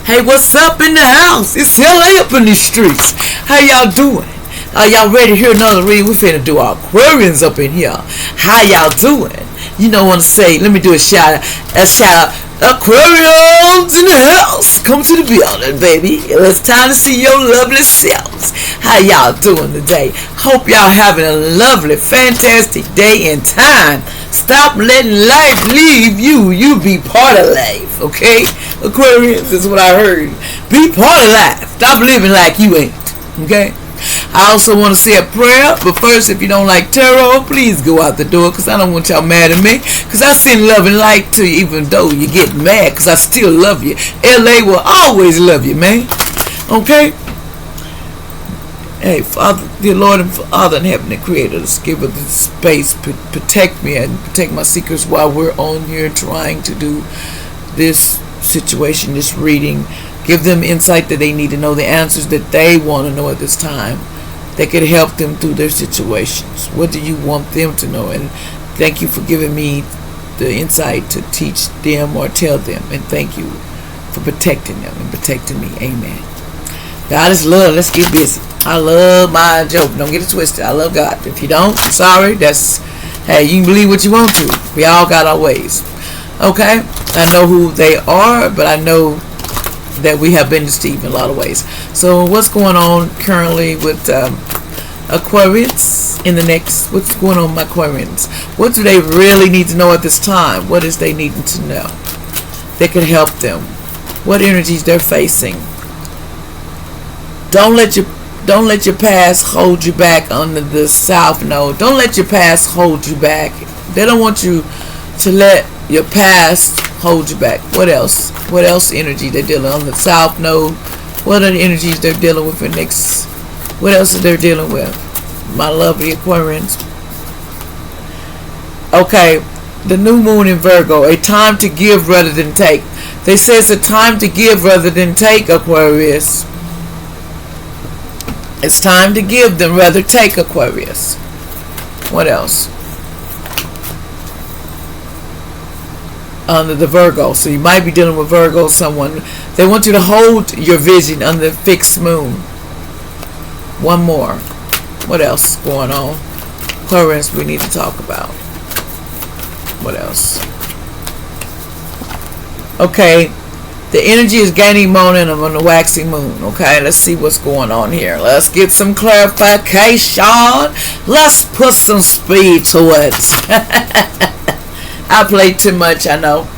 Hey, what's up in the house? It's LA up in these streets. How y'all doing? Are y'all ready to hear another reading? We finna do our Aquarians up in here. How y'all doing? You know what to say. Let me do a shout out. A shout out. Aquarians in the house. Come to the building, baby. It's time to see your lovely selves. How y'all doing today? Hope y'all having a lovely, fantastic day and time. Stop letting life leave you. You be part of life, okay? Aquarians, is what I heard. Be part of life. Stop living like you ain't, okay? I also want to say a prayer, but first, if you don't like tarot, please go out the door, because I don't want y'all mad at me, because I send love and light to you, even though you get mad, because I still love you. LA will always love you, man, okay? Hey, Father, dear Lord and Father in heaven, the Creator, just give us this space, protect me and protect my secrets while we're on here trying to do this situation, this reading. Give them insight that they need to know, the answers that they want to know at this time that could help them through their situations. What do you want them to know? And thank you for giving me the insight to teach them or tell them. And thank you for protecting them and protecting me. Amen. God is love. Let's get busy. I love my joke. Don't get it twisted. I love God. If you don't, I'm sorry. Hey, you can believe what you want to. We all got our ways. Okay? I know who they are, but I know that we have been deceived in a lot of ways. So what's going on currently with Aquarians in the next, what's going on with my Aquarians? What do they really need to know at this time? What is they needing to know that could help them? What energies they're facing? Don't let your past hold you back under the South Node. Don't let your past hold you back. They don't want you to let your past hold you back. What else? What else energy they're dealing on the South Node? What are the energies they're dealing with for next? What else are they dealing with? My lovely Aquarians. Okay, the new moon in Virgo. A time to give rather than take. They say it's a time to give rather than take, Aquarius. It's time to give than rather take, Aquarius. What else? Under the Virgo. So you might be dealing with Virgo, someone. They want you to hold your vision under the fixed moon. One more. What else going on? Aquarius we need to talk about. What else? Okay. The energy is gaining momentum on the waxing moon. Okay, let's see what's going on here. Let's get some clarification. Let's put some speed to it. I play too much, I know.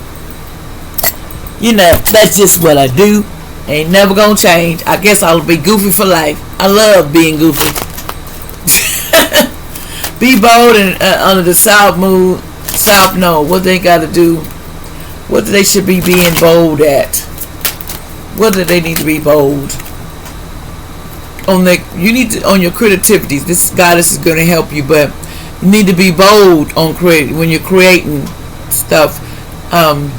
You know, that's just what I do. Ain't never gonna change. I guess I'll be goofy for life. I love being goofy. Be bold and under the South Moon, South Node. What they got to do? What they should be being bold at? What do they need to be bold? You need to on your creativity. This goddess is going to help you, but you need to be bold on when you're creating stuff.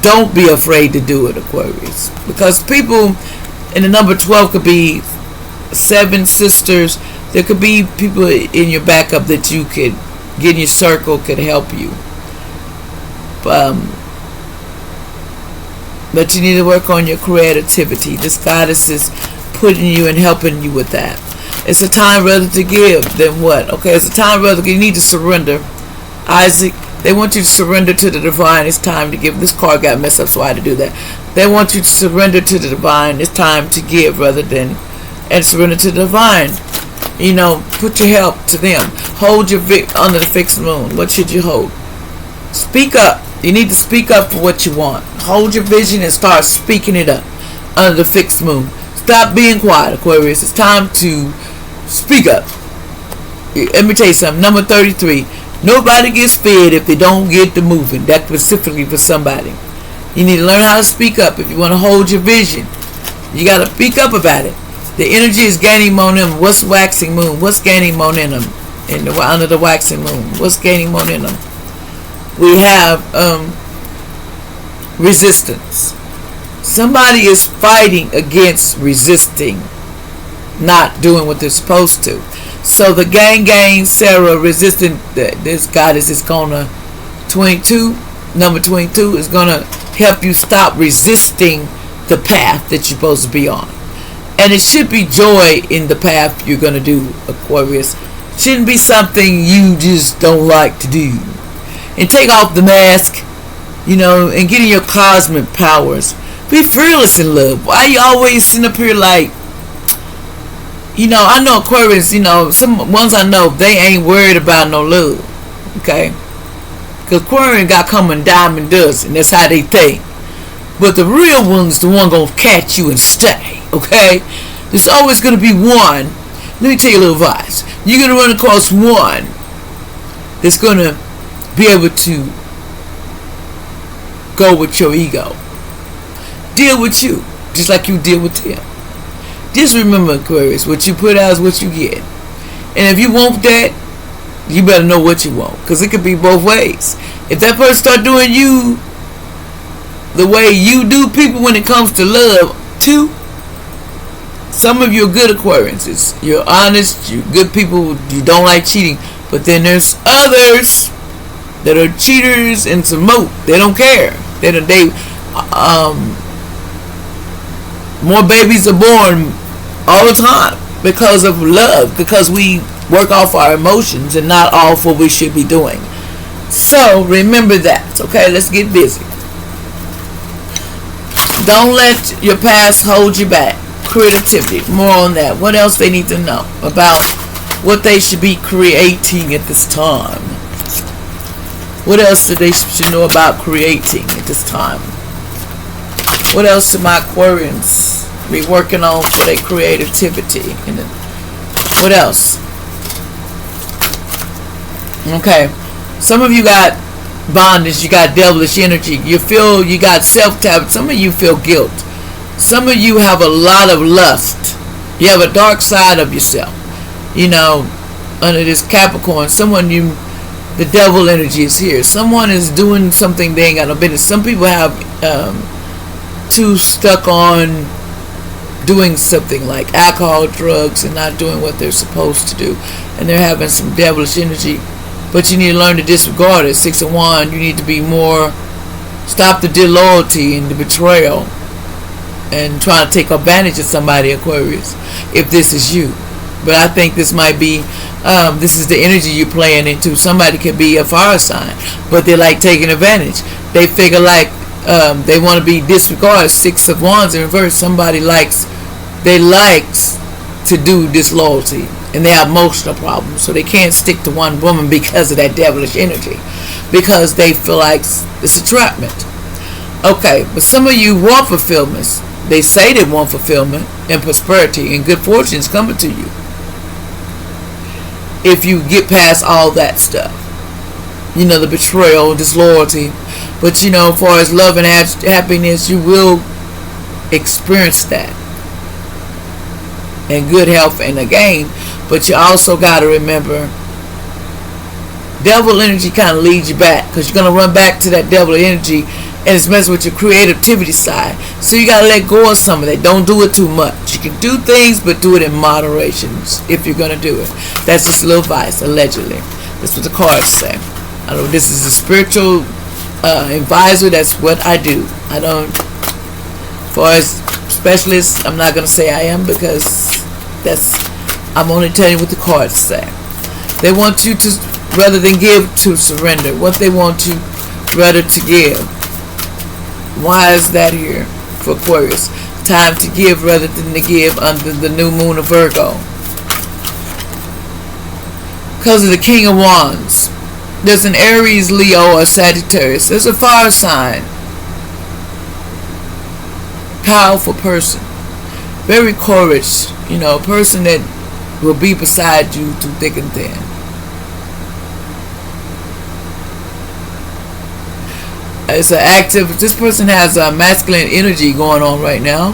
Don't be afraid to do it, Aquarius, because people in the number 12 could be 7 sisters. There could be people in your backup that you could get in your circle, could help you. But you need to work on your creativity. This goddess is putting you and helping you with that. It's a time rather to give than what? Okay, it's a time rather you need to surrender. Isaac, they want you to surrender to the divine. It's time to give. This card got messed up, so I had to do that. They want you to surrender to the divine. It's time to give rather than and surrender to the divine. You know, put your help to them. Hold your under the fixed moon. What should you hold? Speak up. You need to speak up for what you want. Hold your vision and start speaking it up under the fixed moon. Stop being quiet, Aquarius. It's time to speak up. Let me tell you something. Number 33. Nobody gets fed if they don't get to moving. That's specifically for somebody. You need to learn how to speak up if you want to hold your vision. You got to speak up about it. The energy is gaining momentum. What's waxing moon? What's gaining momentum under the waxing moon? What's gaining momentum? We have resistance. Somebody is fighting against resisting, not doing what they're supposed to. So the gang, Sarah, resisting this goddess is gonna 22. Number 22 is gonna help you stop resisting the path that you're supposed to be on. And it should be joy in the path you're going to do, Aquarius. Shouldn't be something you just don't like to do. And take off the mask, and get in your cosmic powers. Be fearless in love. Why you always sitting up here like, I know Aquarius, some ones I know, they ain't worried about no love. Okay? Because Aquarian got come in diamond dust, and that's how they think. But the real one's the one gonna catch you and stay. Okay? There's always gonna be one. Let me tell you a little advice. You're gonna run across one that's gonna be able to go with your ego. Deal with you, just like you deal with them. Just remember, Aquarius, what you put out is what you get. And if you want that, you better know what you want. Because it could be both ways. If that person start doing you the way you do people when it comes to love, too, some of you are good Aquarians. You're honest, you're good people, you don't like cheating. But then there's others that are cheaters and some moat. They don't care. More babies are born all the time because of love, because we work off our emotions and not off what we should be doing. So remember that. Okay, let's get busy. Don't let your past hold you back. Creativity, more on that. What else they need to know about what they should be creating at this time? What else do they should know about creating at this time? What else should my Aquarians be working on for their creativity? And then, what else? Okay, some of you got bondage, you got devilish energy. You feel you got self-doubt. Some of you feel guilt. Some of you have a lot of lust. You have a dark side of yourself. Under this Capricorn, the devil energy is here. Someone is doing something they ain't got no business. Some people have too stuck on doing something like alcohol, drugs, and not doing what they're supposed to do. And they're having some devilish energy. But you need to learn to disregard it. 6 of Wands, you need to be more, stop the disloyalty and the betrayal and trying to take advantage of somebody, Aquarius, if this is you. But I think this might be, this is the energy you're playing into. Somebody could be a fire sign, but they like taking advantage. They figure like they want to be disregarded. 6 of Wands in reverse. Somebody likes to do disloyalty, and they have emotional problems, so they can't stick to one woman because of that devilish energy, because they feel like it's a entrapment. Okay, but some of you want fulfillment. They say they want fulfillment and prosperity and good fortunes coming to you if you get past all that stuff. The betrayal, disloyalty. But as far as love and happiness, you will experience that. And good health and a gain. But you also got to remember, devil energy kind of leads you back, because you're going to run back to that devil energy, and it's messing with your creativity side. So you got to let go of some of that. Don't do it too much. You can do things, but do it in moderation if you're going to do it. That's just a little advice, allegedly. That's what the cards say. I know this is a spiritual advisor. That's what I do. I don't, as far as specialist, I'm not going to say I am, because I'm only telling you what the cards say. They want you to, rather than give, to surrender. What they want you rather to give. Why is that here for Aquarius? Time to give rather than to give under the new moon of Virgo. Because of the King of Wands. There's an Aries, Leo, or Sagittarius. There's a fire sign. Powerful person. Very courage. A person that will be beside you through thick and thin. It's an active, this person has a masculine energy going on right now.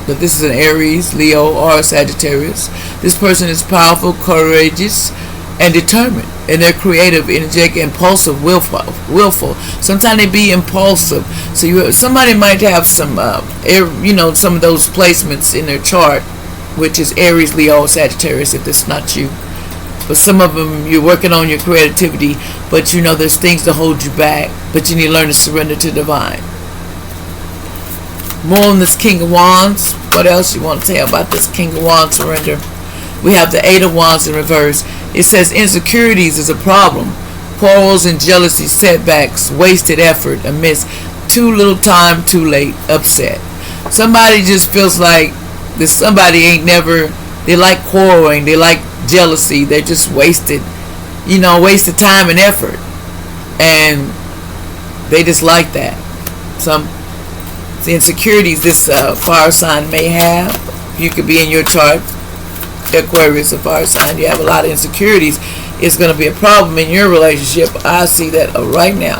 But this is an Aries, Leo, or Sagittarius. This person is powerful, courageous, and determined. And they're creative, energetic, impulsive, willful. Sometimes they be impulsive. So somebody might have some, some of those placements in their chart, which is Aries, Leo, Sagittarius, if it's not you. But some of them, you're working on your creativity, but there's things to hold you back. But you need to learn to surrender to divine. More on this King of Wands. What else you want to tell about this King of Wands surrender? We have the Eight of Wands in reverse. It says insecurities is a problem. Quarrels and jealousy, setbacks, wasted effort, a miss, too little time, too late, upset. Somebody just feels like this. Somebody ain't never. They like quarreling. They like jealousy. They're just wasted. Wasted time and effort, and they just like that. Some insecurities this fire sign may have. You could be in your chart, Aquarius, a fire sign. You have a lot of insecurities. It's going to be a problem in your relationship. I see that right now.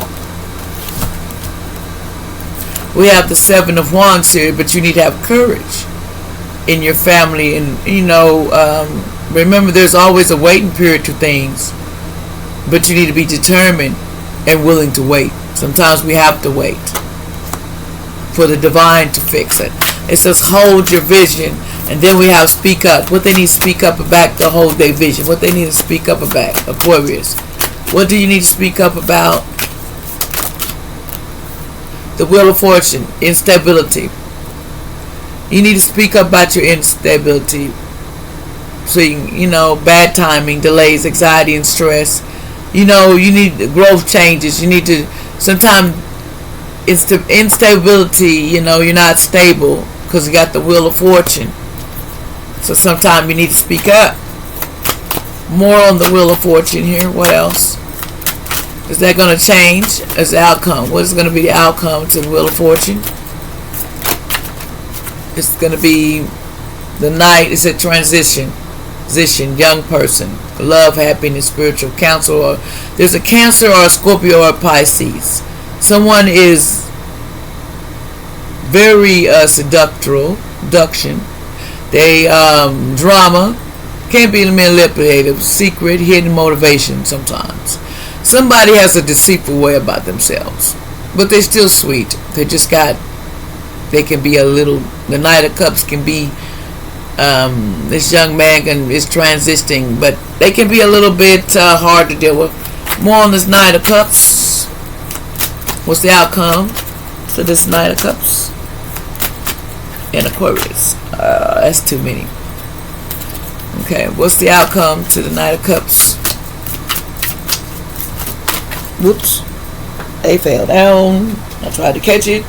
We have the Seven of Wands here, but you need to have courage in your family. And, remember, there's always a waiting period to things, but you need to be determined and willing to wait. Sometimes we have to wait for the divine to fix it. It says hold your vision, and then we have speak up. What they need to speak up about to hold their vision. What they need to speak up about, Aquarius. What do you need to speak up about? The Wheel of Fortune, instability. You need to speak up about your instability. So, bad timing, delays, anxiety, and stress. You need growth changes. You need to, sometimes, instability, you're not stable because you got the Wheel of Fortune. So sometimes you need to speak up. More on the Wheel of Fortune here. What else? Is that going to change as the outcome? What is going to be the outcome to the Wheel of Fortune? It's going to be the Knight. It's a transition. Young person. Love, happiness, spiritual counsel. Or there's a Cancer or a Scorpio or a Pisces. Someone is very seduction. They drama, can't be manipulative, secret, hidden motivation sometimes. Somebody has a deceitful way about themselves, but they're still sweet. They can be a little, the Knight of Cups can be, this young man is transitioning, but they can be a little bit hard to deal with. More on this Knight of Cups. What's the outcome to this Knight of Cups? In Aquarius. That's too many. Okay, what's the outcome to the Knight of Cups? Whoops. They fell down. I tried to catch it.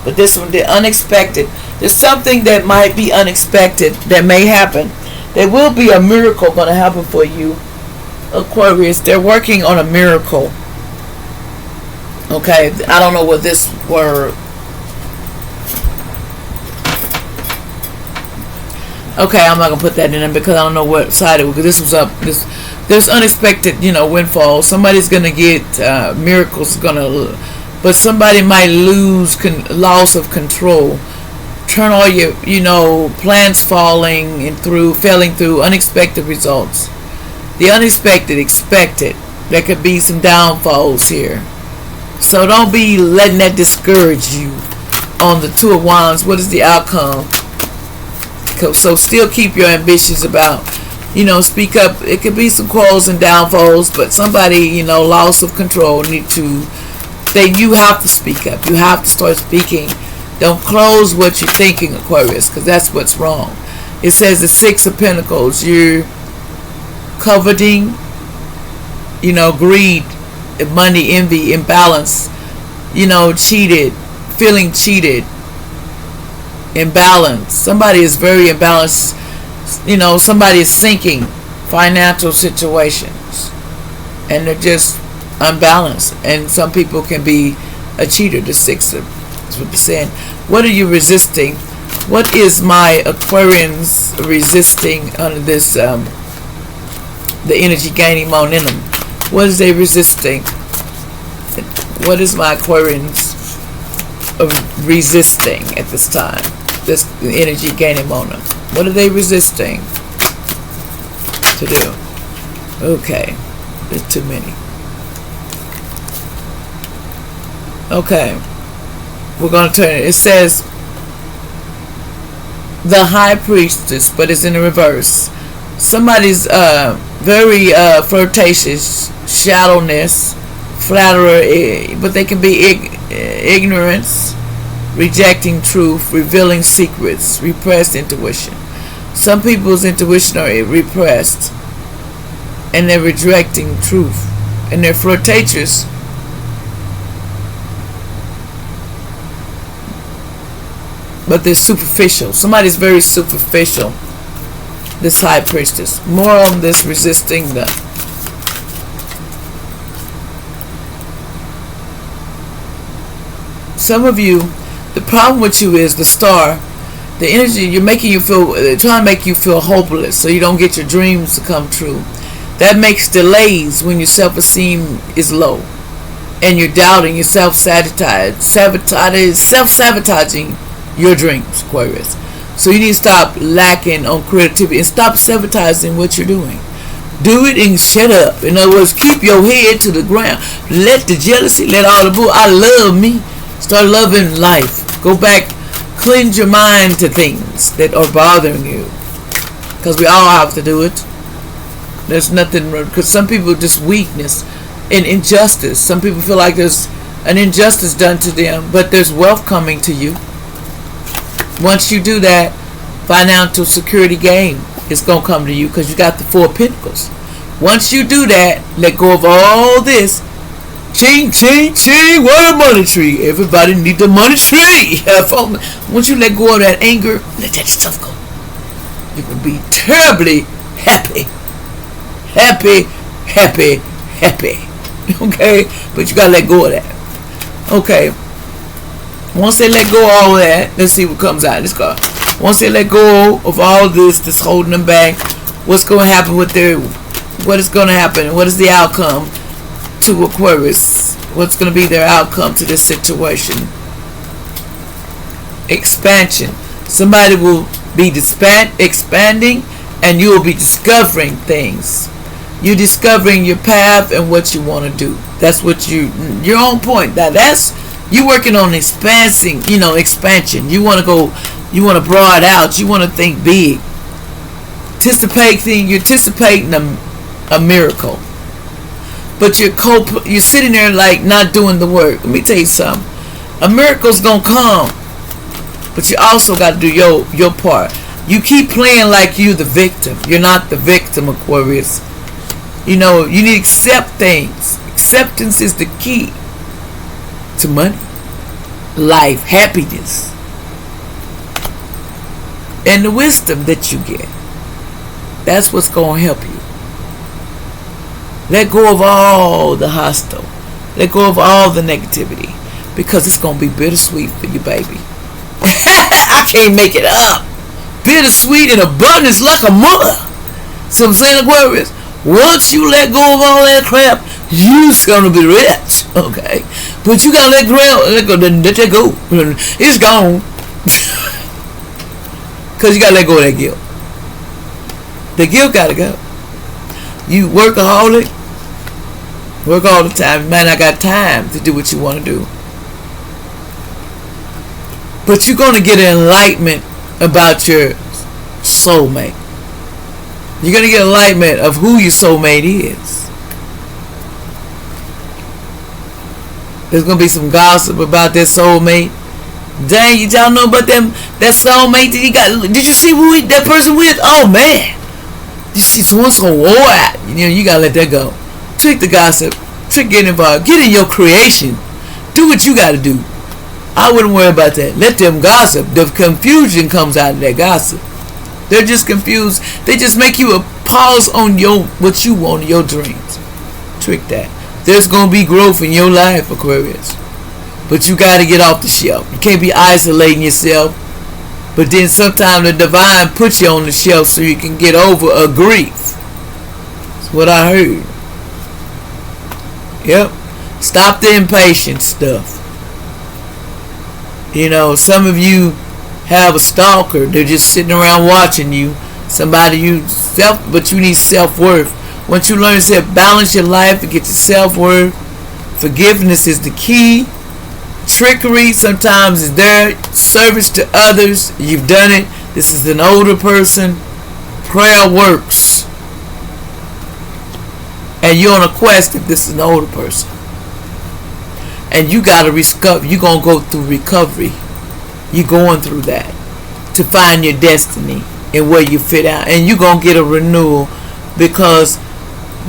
But this one, the unexpected. There's something that might be unexpected that may happen. There will be a miracle going to happen for you, Aquarius. They're working on a miracle. Okay, I don't know what this word. Okay, I'm not gonna put that in there because I don't know what side it was. Because this was up. There's unexpected, windfall. Somebody's gonna get miracles. But somebody might lose loss of control. Turn all your, plans failing through unexpected results. The unexpected, expected. There could be some downfalls here. So don't be letting that discourage you. On the Two of Wands, what is the outcome? So still keep your ambitions about, speak up. It could be some quarrels and downfalls, but somebody, loss of control you have to speak up. You have to start speaking. Don't close what you're thinking, Aquarius, because that's what's wrong. It says the Six of Pentacles. You're coveting, greed, money, envy, imbalance, cheated, feeling cheated, imbalance. Somebody is very imbalanced. Somebody is sinking financial situations, and they're just unbalanced. And some people can be a cheater. The Six of, that's what they're saying. What are you resisting? What is my Aquarians resisting under this the energy gaining momentum? What is they resisting? What is my Aquarians resisting at this time? This energy gaining momentum. What are they resisting to do? Okay, there's too many. Okay, we're going to turn it. It says the High Priestess, but it's in the reverse. Somebody's very flirtatious, shallowness, flatterer, but they can be ignorance, rejecting truth, revealing secrets, repressed intuition. Some people's intuition are repressed and they're rejecting truth and they're flirtatious. But they're superficial. Somebody's very superficial. This high priestess. More on this resisting the. Some of you, the problem with you is the star. The energy you're making you feel, trying to make you feel hopeless so you don't get your dreams to come true. That makes delays when your self-esteem is low. And you're doubting, you're self-sabotaging your dreams, Aquarius. So you need to stop lacking on creativity and stop sabotaging what you're doing. Do it and shut up. In other words, keep your head to the ground. Let the jealousy, let all the bull. I love me. Start loving life. Go back, cleanse your mind to things that are bothering you. Because we all have to do it. There's nothing, because some people just weakness and injustice. Some people feel like there's an injustice done to them, but there's wealth coming to you. Once you do that, financial security gain is going to come to you because you got the 4 Pentacles. Once you do that, let go of all this. Ching, ching, ching, what a money tree. Everybody need the money tree. Once you let go of that anger, let that stuff go. You can be terribly happy. Happy, happy, happy. Okay? But you got to let go of that. Okay. Once they let go of all that, let's see what comes out of this card. Once they let go of all this that's holding them back, what's going to happen with their, what is going to happen? What is the outcome to Aquarius? What's going to be their outcome to this situation? Expansion. Somebody will be expanding and you will be discovering things. You're discovering your path and what you want to do. That's what you're on point. That's you working on expansion. You want to go, you want to broaden out, you want to think big. You're anticipating a miracle. But you're sitting there like not doing the work. Let me tell you something. A miracle's going to come. But you also got to do your part. You keep playing like you're the victim. You're not the victim, Aquarius. You need to accept things. Acceptance is the key to money, life, happiness, and the wisdom that you get. That's what's going to help you. Let go of all the hostile. Let go of all the negativity, because it's going to be bittersweet for you, baby. I can't make it up. Bittersweet in abundance like a mother. So I'm saying, Aquarius, once you let go of all that crap, you're going to be rich, okay? But you got to let that go. It's gone. Because you got to let go of that guilt. The guilt got to go. You workaholic, work all the time. You might not got time to do what you want to do. But you're going to get an enlightenment about your soulmate. You're going to get enlightenment of who your soulmate is. There's going to be some gossip about that soulmate. Dang, y'all know about that soulmate that he got? Did you see who that person with? Oh, man. You see so-and-so wore out. You got to let that go. Trick the gossip. Trick getting involved. Get in your creation. Do what you got to do. I wouldn't worry about that. Let them gossip. The confusion comes out of that gossip. They're just confused. They just make you a pause on what you want in your dreams. Trick that. There's going to be growth in your life, Aquarius. But you got to get off the shelf. You can't be isolating yourself. But then sometimes the divine puts you on the shelf so you can get over a grief. That's what I heard. Yep. Stop the impatient stuff. Some of you have a stalker. They're just sitting around watching you. But you need self-worth. Once you learn to balance your life to get your self-worth, forgiveness is the key. Trickery sometimes is there. Service to others. You've done it. This is an older person. Prayer works. And you're on a quest if this is an older person. And you got to discover. You're going to go through recovery. you're going through that to find your destiny and where you fit out. And you're going to get a renewal, because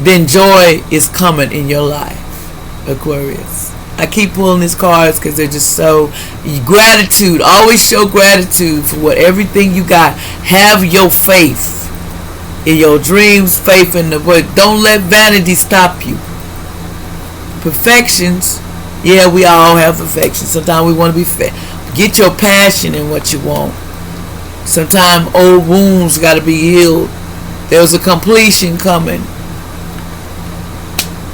then joy is coming in your life, Aquarius. I keep pulling these cards because they're just so gratitude. Always show gratitude for what everything you got. Have your faith in your dreams, faith in the work. Don't let vanity stop you. Perfections, yeah, we all have perfections. Sometimes we want to be fit. Get your passion in what you want. Sometimes old wounds got to be healed. There's a completion coming.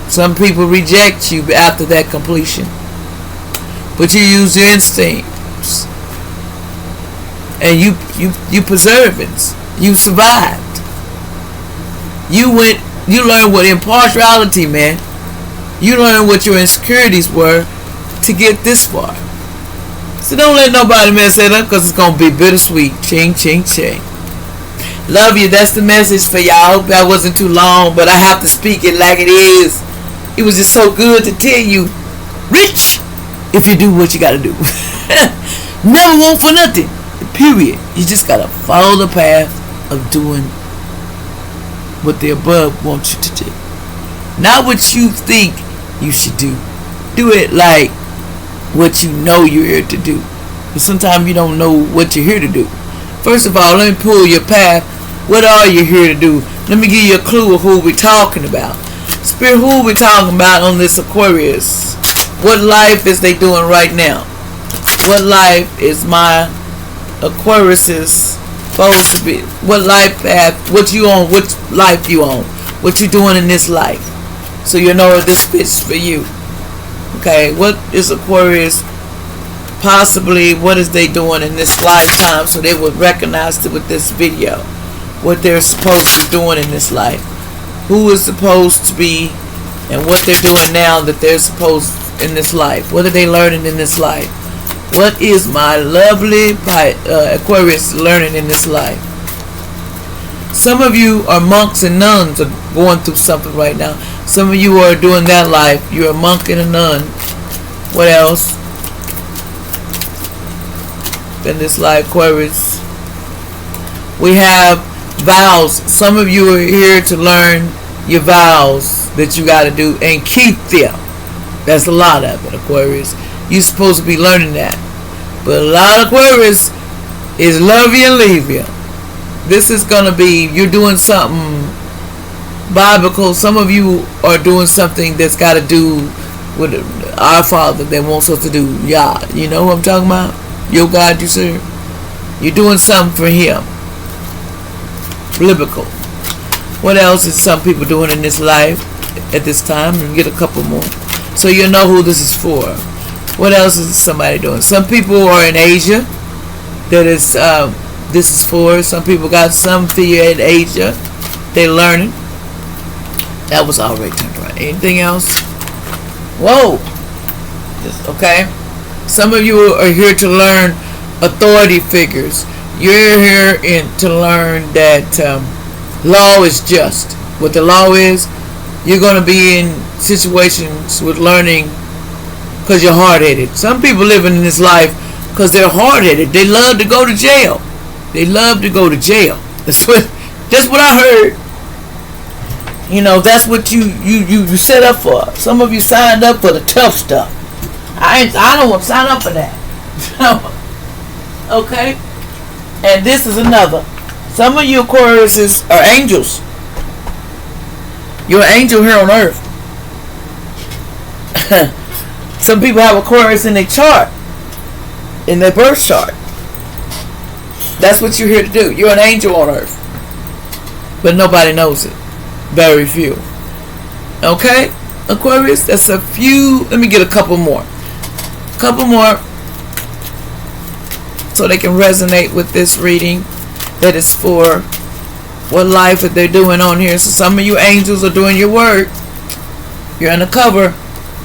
Some people reject you after that completion, but you use your instincts, and you perseverance. You survived. You learned what impartiality meant. You learned what your insecurities were to get this far. So don't let nobody mess it up, because it's going to be bittersweet. Ching, ching, ching. Love you. That's the message for y'all. I hope that wasn't too long, but I have to speak it like it is. It was just so good to tell you, rich if you do what you got to do. Never want for nothing. Period. You just got to follow the path of doing what the above wants you to do. Not what you think you should do. Do it like what you know you're here to do. But sometimes you don't know what you're here to do. First of all, let me pull your path. What are you here to do? Let me give you a clue of who we're talking about. Spirit, who we're talking about on this Aquarius? What life is they doing right now? What life is my Aquarius's supposed to be? What life path? What you on? Which life you on? What you doing in this life? So you know if this fits for you. Okay, what is Aquarius possibly, what is they doing in this lifetime, so they would recognize it with this video what they're supposed to be doing in this life, who is supposed to be, and what they're doing now that they're supposed in this life. What are they learning in this life? What is my lovely Aquarius learning in this life? Some of you are monks and nuns are going through something right now. Some of you are doing that life. You're a monk and a nun. What else in this life, Aquarius? We have vows. Some of you are here to learn your vows that you got to do and keep them. That's a lot of it, Aquarius. You're supposed to be learning that. But a lot of Aquarius is love you and leave you. This is going to be, you're doing something biblical. Some of you are doing something that's got to do with our Father that wants us to do. Yah. You know what I'm talking about? Your God you serve. You're doing something for Him. Biblical. What else is some people doing in this life at this time? And get a couple more. So you know who this is for. What else is somebody doing? Some people are in Asia. That is, this is for. Some people got some fear in Asia. They're learning. That was already turned around. Anything else? Whoa. Okay. Some of you are here to learn authority figures. You're here to learn that law is just. What the law is, you're going to be in situations with learning because you're hard-headed. Some people living in this life because they're hard-headed. They love to go to jail. They love to go to jail. That's what I heard. You know, that's what you set up for. Some of you signed up for the tough stuff. I don't want to sign up for that. Okay? And this is another. Some of you Aquariuses are angels. You're an angel here on earth. Some people have Aquarius in their chart, in their birth chart. That's what you're here to do. You're an angel on earth. But nobody knows it. Very few. Okay? Aquarius, that's a few. Let me get a couple more. Couple more so they can resonate with this reading that is for what life that they're doing on here. So some of you angels are doing your work. You're undercover.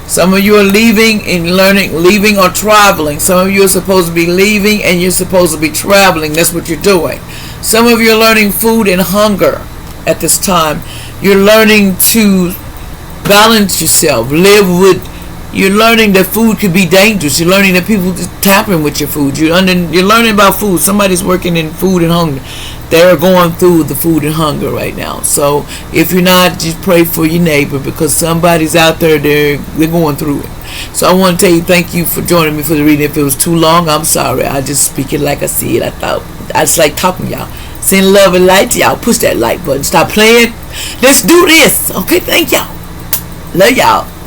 Some of you are leaving and leaving or traveling. Some of you are supposed to be leaving and you're supposed to be traveling. That's what you're doing. Some of you are learning food and hunger at this time. You're learning to balance yourself, live with You're learning that food could be dangerous. You're learning that people just tampering with your food. You're learning about food. Somebody's working in food and hunger. They're going through the food and hunger right now. So if you're not, just pray for your neighbor, because somebody's out there, they're going through it. So I want to tell you, thank you for joining me for the reading. If it was too long, I'm sorry. I just speak it like I see it. I just like talking to y'all. Send love and light to y'all. Push that like button. Stop playing. Let's do this. Okay, thank y'all. Love y'all.